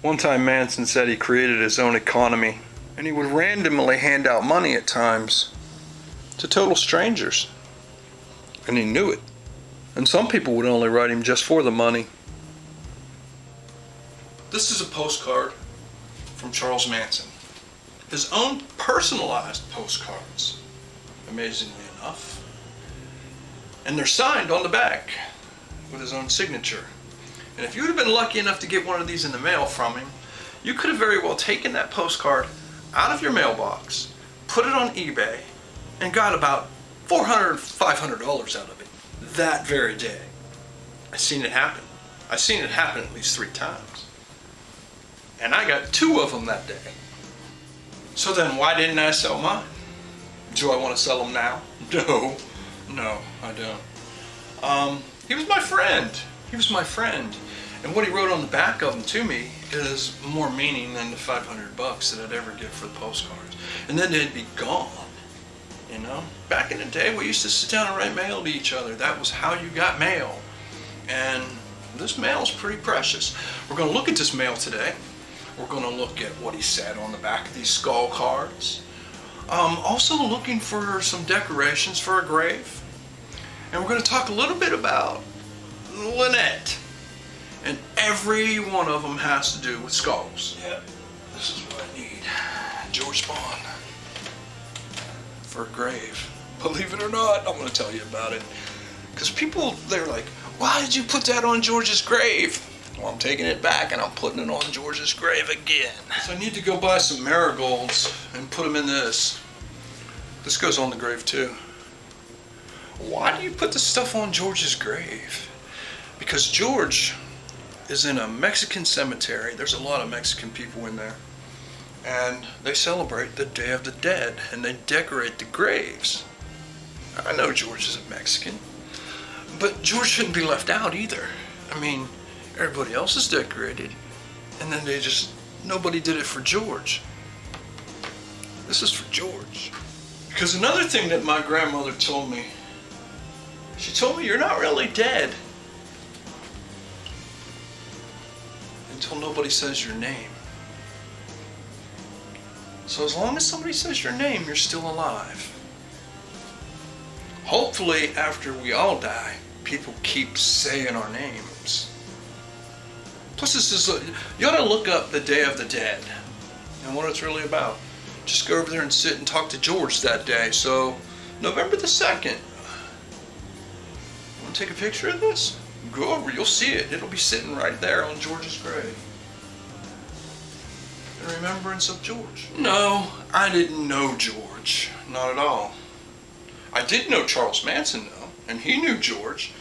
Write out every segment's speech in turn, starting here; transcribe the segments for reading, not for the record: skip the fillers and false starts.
One time Manson said he created his own economy, and he would randomly hand out money at times to total strangers. And he knew it. And some people would only write him just for the money. This is a postcard from Charles Manson. His own personalized postcards, amazingly enough. And they're signed on the back with his own signature. And if you would have been lucky enough to get one of these in the mail from him, you could have very well taken that postcard out of your mailbox, put it on eBay, and got about $400, $500 out of it that very day. I've seen it happen. I've seen it happen at least 3 times. And I got 2 of them that day. So then why didn't I sell mine? Do I want to sell them now? No, I don't. He was my friend. He was my friend. And what he wrote on the back of them to me is more meaning than the $500 that I'd ever get for the postcards. And then they'd be gone. You know, back in the day, we used to sit down and write mail to each other. That was how you got mail. And this mail is pretty precious. We're going to look at this mail today. We're going to look at what he said on the back of these skull cards. Also looking for some decorations for a grave. And we're going to talk a little bit about Lynette. And every one of them has to do with skulls. Yeah, this is what I need. George Bond. For a grave. Believe it or not, I'm going to tell you about it. Because people, they're like, why did you put that on George's grave? Well, I'm taking it back and I'm putting it on George's grave again. So I need to go buy some marigolds and put them in this. This goes on the grave too. Why do you put this stuff on George's grave? Because George is in a Mexican cemetery. There's a lot of Mexican people in there. And they celebrate the Day of the Dead, and they decorate the graves. I know George is a Mexican, but George shouldn't be left out either. I mean, everybody else is decorated, and then nobody did it for George. This is for George. Because another thing that my grandmother told me, she told me, you're not really dead until nobody says your name. So as long as somebody says your name, you're still alive. Hopefully, after we all die, people keep saying our names. Plus, you ought to look up the Day of the Dead and what it's really about. Just go over there and sit and talk to George that day. So, November the 2nd. Want to take a picture of this? Go over, you'll see it. It'll be sitting right there on George's grave. In remembrance of George. No, I didn't know George. Not at all. I did know Charles Manson though, and he knew George,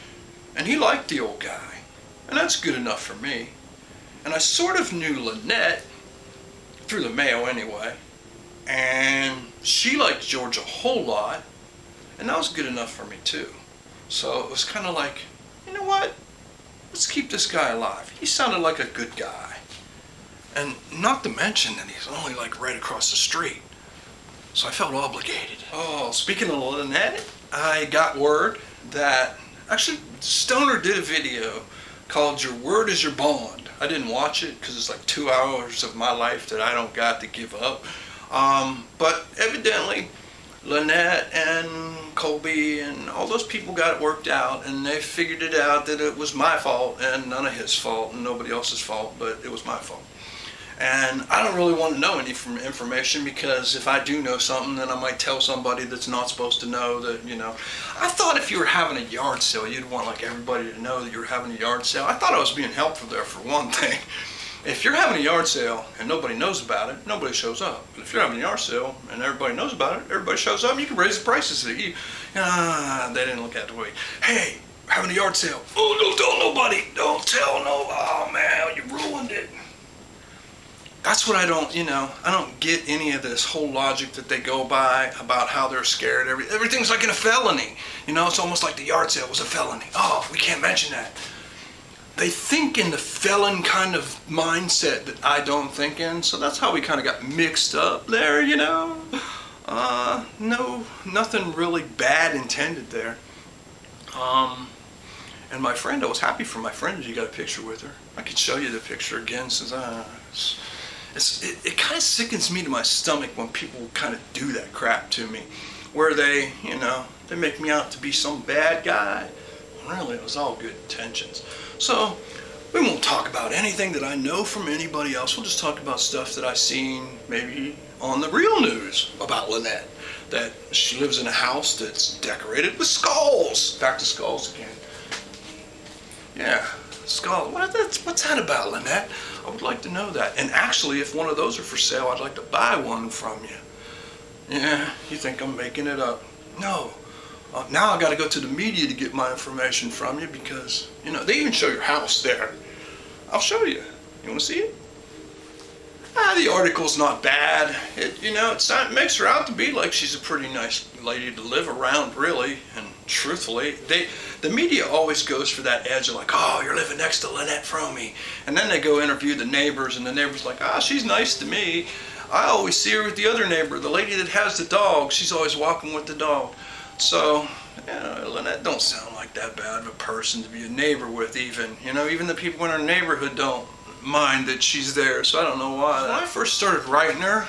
and he liked the old guy. And that's good enough for me. And I sort of knew Lynette, through the mail anyway, and she liked George a whole lot, and that was good enough for me too. So it was kind of like, you know what? Let's keep this guy alive. He sounded like a good guy. And not to mention that he's only like right across the street. So I felt obligated. Oh, speaking of Lynette, I got word that, actually Stoner did a video called Your Word is Your Bond. I didn't watch it because it's like 2 hours of my life that I don't got to give up. But evidently Lynette and Colby and all those people got it worked out, and they figured it out that it was my fault and none of his fault and nobody else's fault, but it was my fault. And I don't really want to know any information, because if I do know something, then I might tell somebody that's not supposed to know that, you know. I thought if you were having a yard sale, you'd want like everybody to know that you were having a yard sale. I thought I was being helpful there for one thing. If you're having a yard sale and nobody knows about it, nobody shows up. But if you're having a yard sale and everybody knows about it, everybody shows up, and you can raise the prices. They didn't look at the way. Hey, having a yard sale. Oh, don't tell nobody. Don't tell no. Oh man, you ruined it. That's what I don't get any of this whole logic that they go by about how they're scared. Everything's like in a felony. You know, it's almost like the yard sale was a felony. Oh, we can't mention that. They think in the felon kind of mindset that I don't think in, so that's how we kind of got mixed up there, you know. No, nothing really bad intended there. And And my friend, I was happy for my friend that he got a picture with her. I could show you the picture again, since it kind of sickens me to my stomach when people kind of do that crap to me, where they, they make me out to be some bad guy. Really, it was all good intentions. So we won't talk about anything that I know from anybody else. We'll just talk about stuff that I've seen maybe on the real news about Lynette. That she lives in a house that's decorated with skulls. Back to skulls again. Yeah, skulls. What's that about, Lynette? I would like to know that. And actually, if one of those are for sale, I'd like to buy one from you. Yeah, you think I'm making it up. No. Now I got to go to the media to get my information from you because, they even show your house there. I'll show you. You want to see it? The article's not bad. It makes her out to be like she's a pretty nice lady to live around, really. And truthfully, the media always goes for that edge of like, oh, you're living next to Lynette Fromme. And then they go interview the neighbors, and the neighbor's like, she's nice to me. I always see her with the other neighbor, the lady that has the dog. She's always walking with the dog. So, Lynette don't sound like that bad of a person to be a neighbor with even. Even the people in her neighborhood don't mind that she's there, so I don't know why. When I first started writing her,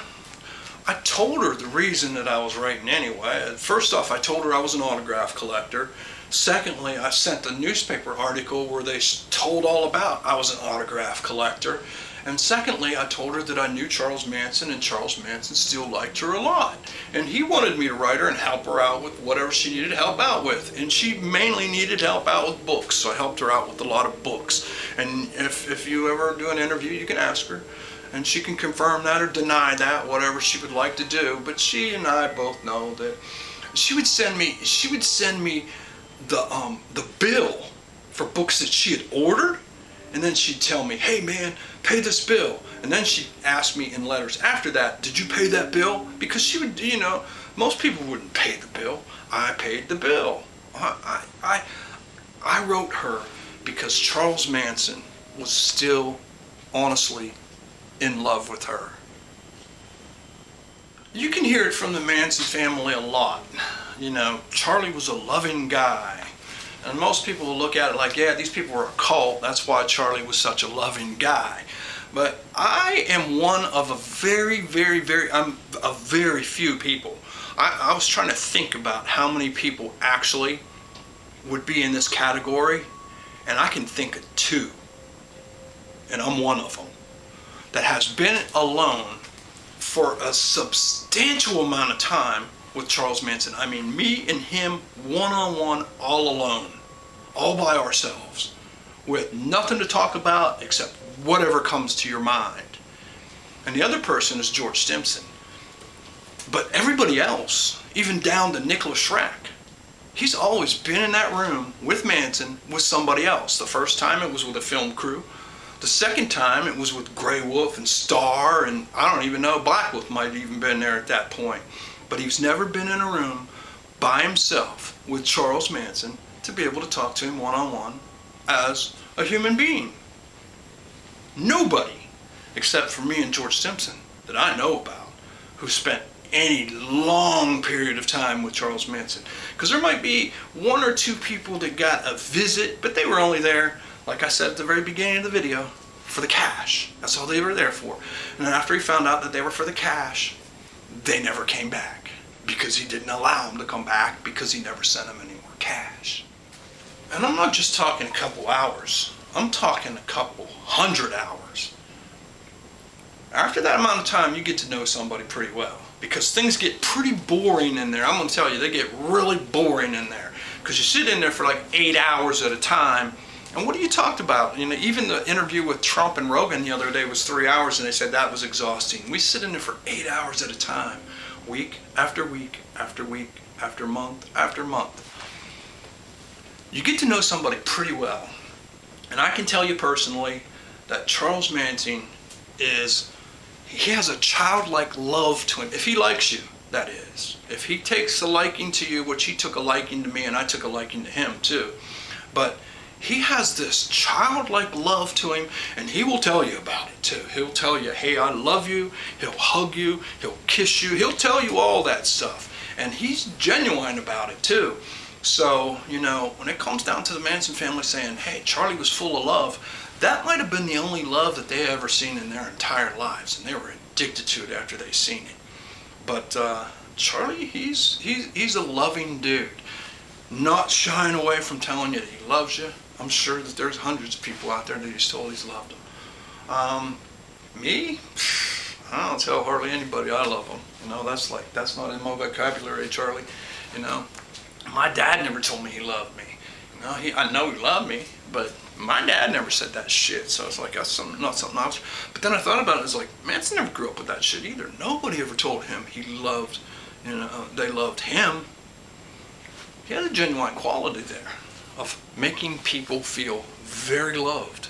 I told her the reason that I was writing anyway. First off, I told her I was an autograph collector. Secondly, I sent a newspaper article where they told all about I was an autograph collector. And secondly, I told her that I knew Charles Manson, and Charles Manson still liked her a lot. And he wanted me to write her and help her out with whatever she needed help out with. And she mainly needed help out with books, so I helped her out with a lot of books. And if you ever do an interview, you can ask her, and she can confirm that or deny that, whatever she would like to do. But she and I both know that she would send me the bill for books that she had ordered. And then she'd tell me, hey man, pay this bill. And then she'd ask me in letters after that, did you pay that bill? Because she would, most people wouldn't pay the bill. I paid the bill. I wrote her because Charles Manson was still, honestly, in love with her. You can hear it from the Manson family a lot. Charlie was a loving guy. And most people will look at it like, yeah, these people were a cult. That's why Charlie was such a loving guy. But I am one of a very, very, very few people. I was trying to think about how many people actually would be in this category, and I can think of two. And I'm one of them that has been alone for a substantial amount of time with Charles Manson. I mean, me and him one-on-one, all alone, all by ourselves, with nothing to talk about except whatever comes to your mind. And the other person is George Stimson. But everybody else, even down to Nicholas Schrack, he's always been in that room with Manson with somebody else. The first time it was with a film crew. The second time it was with Grey Wolf and Star, and I don't even know, Black Wolf might have even been there at that point. But he's never been in a room by himself with Charles Manson to be able to talk to him one-on-one as a human being. Nobody, except for me and George Stimson, that I know about, who spent any long period of time with Charles Manson. Because there might be one or two people that got a visit, but they were only there, like I said at the very beginning of the video, for the cash. That's all they were there for. And then after he found out that they were for the cash, they never came back. Because he didn't allow them to come back, because he never sent them any more cash. And I'm not just talking a couple hours. I'm talking a couple 100 hours. After that amount of time, you get to know somebody pretty well. Because things get pretty boring in there. I'm going to tell you, they get really boring in there. Because you sit in there for like 8 hours at a time. And what do you talk about? Even the interview with Trump and Rogan the other day was 3 hours, and they said that was exhausting. We sit in there for 8 hours at a time. Week after week after week after month after month. You get to know somebody pretty well. And I can tell you personally that Charles Manson he has a childlike love to him. If he likes you, that is. If he takes a liking to you, which he took a liking to me, and I took a liking to him too. But he has this childlike love to him, and he will tell you about it too. He'll tell you, hey, I love you. He'll hug you. He'll kiss you. He'll tell you all that stuff. And he's genuine about it too. So, when it comes down to the Manson family saying, hey, Charlie was full of love, that might have been the only love that they ever seen in their entire lives, and they were addicted to it after they seen it. But Charlie, he's a loving dude, not shying away from telling you that he loves you. I'm sure that there's hundreds of people out there that he's told he's loved them. Me, I don't tell hardly anybody I love them. That's not in my vocabulary, Charlie. My dad never told me he loved me. I know he loved me, but my dad never said that shit. So it's like that's not something else. But then I thought about it. It's like Manson never grew up with that shit either. Nobody ever told him he loved. They loved him. He had a genuine quality there of making people feel very loved.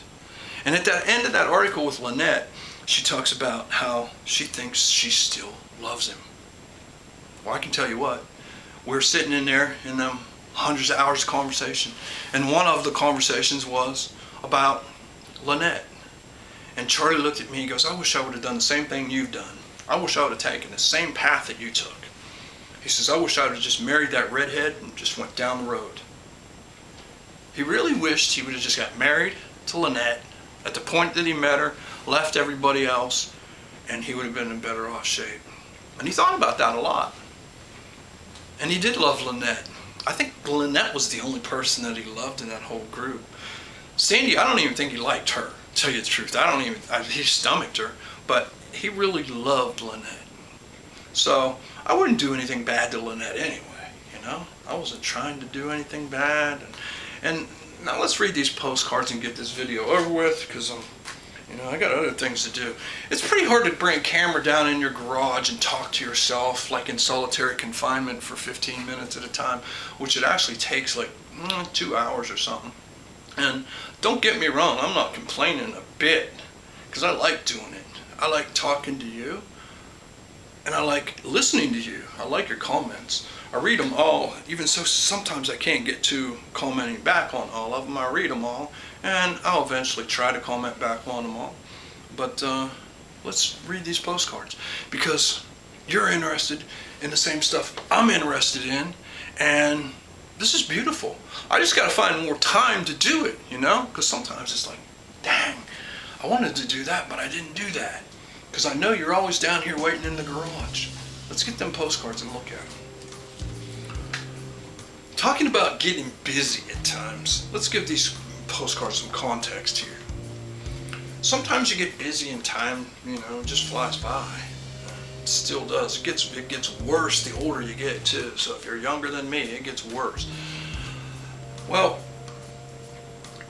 And at the end of that article with Lynette, she talks about how she thinks she still loves him. Well, I can tell you what. We're sitting in there in them hundreds of hours of conversation, and one of the conversations was about Lynette. And Charlie looked at me, he goes, I wish I would have done the same thing you've done. I wish I would have taken the same path that you took. He says, I wish I would have just married that redhead and just went down the road. He really wished he would have just got married to Lynette at the point that he met her, left everybody else, and he would have been in better off shape. And he thought about that a lot. And he did love Lynette. I think Lynette was the only person that he loved in that whole group. Sandy, I don't even think he liked her, to tell you the truth. He stomached her, but he really loved Lynette. So I wouldn't do anything bad to Lynette anyway, I wasn't trying to do anything bad. And now let's read these postcards and get this video over with, because I got other things to do. It's pretty hard to bring a camera down in your garage and talk to yourself like in solitary confinement for 15 minutes at a time, which it actually takes like 2 hours or something. And don't get me wrong, I'm not complaining a bit, because I like doing it. I like talking to you, and I like listening to you. I like your comments. I read them all, even so sometimes I can't get to commenting back on all of them. I read them all, and I'll eventually try to comment back on them all. But let's read these postcards, because you're interested in the same stuff I'm interested in, and this is beautiful. I just got to find more time to do it, because sometimes it's like, dang, I wanted to do that, but I didn't do that, because I know you're always down here waiting in the garage. Let's get them postcards and look at them. Talking about getting busy at times, let's give these postcards some context here. Sometimes you get busy and time, just flies by. It still does. It gets worse the older you get too. So if you're younger than me, it gets worse. Well,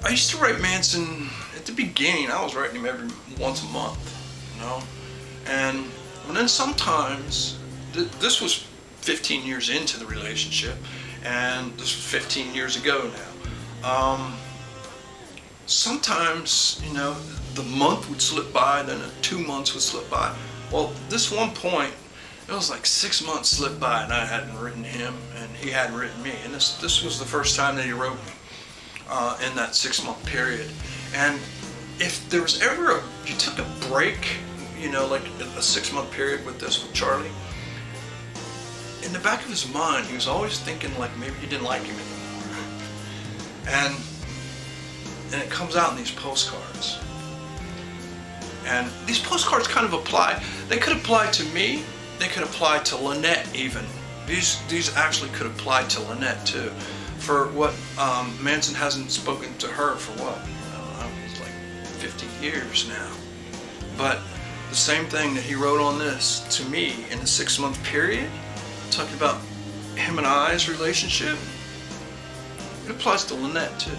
I used to write Manson at the beginning. I was writing him every once a month, and then sometimes this was 15 years into the relationship. And this was 15 years ago now. Sometimes, the month would slip by, then 2 months would slip by. Well, this one point, it was like 6 months slipped by and I hadn't written him and he hadn't written me. And this was the first time that he wrote me in that 6 month period. And if there was ever you took a break, like a 6 month period with Charlie, in the back of his mind, he was always thinking like maybe you didn't like him anymore. And it comes out in these postcards. And these postcards kind of apply. They could apply to me. They could apply to Lynette even. These actually could apply to Lynette too. For what Manson hasn't spoken to her for what? It's like 50 years now. But the same thing that he wrote on this to me in the 6 month period, talking about him and I's relationship, it applies to Lynette too.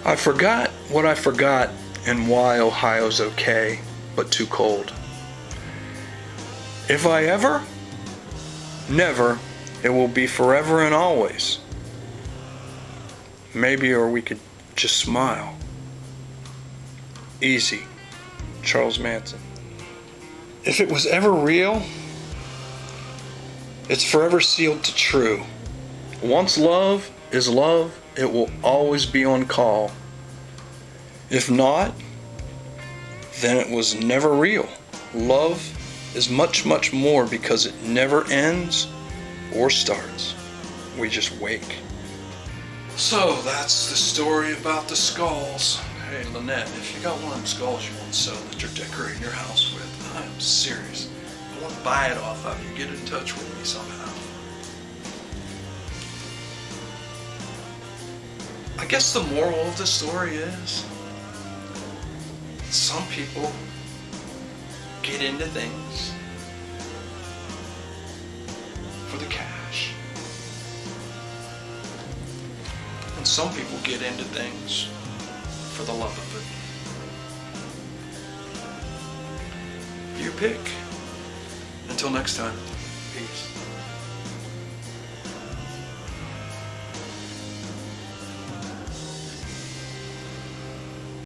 I forgot what I forgot and why Ohio's okay, but too cold. If I ever, never, it will be forever and always. Maybe, or we could just smile. Easy, Charles Manson. If it was ever real, it's forever sealed to true. Once love is love, it will always be on call. If not, then it was never real. Love is much, much more because it never ends or starts. we just wake. So that's the story about the skulls. Hey Lynette, if you got one of them skulls you want to sell that you're decorating your house with, I am serious. I want to buy it off of you. Get in touch with me somehow. I guess the moral of the story is some people get into things for the cash. And some people get into things for the love of it. You pick. Until next time, peace.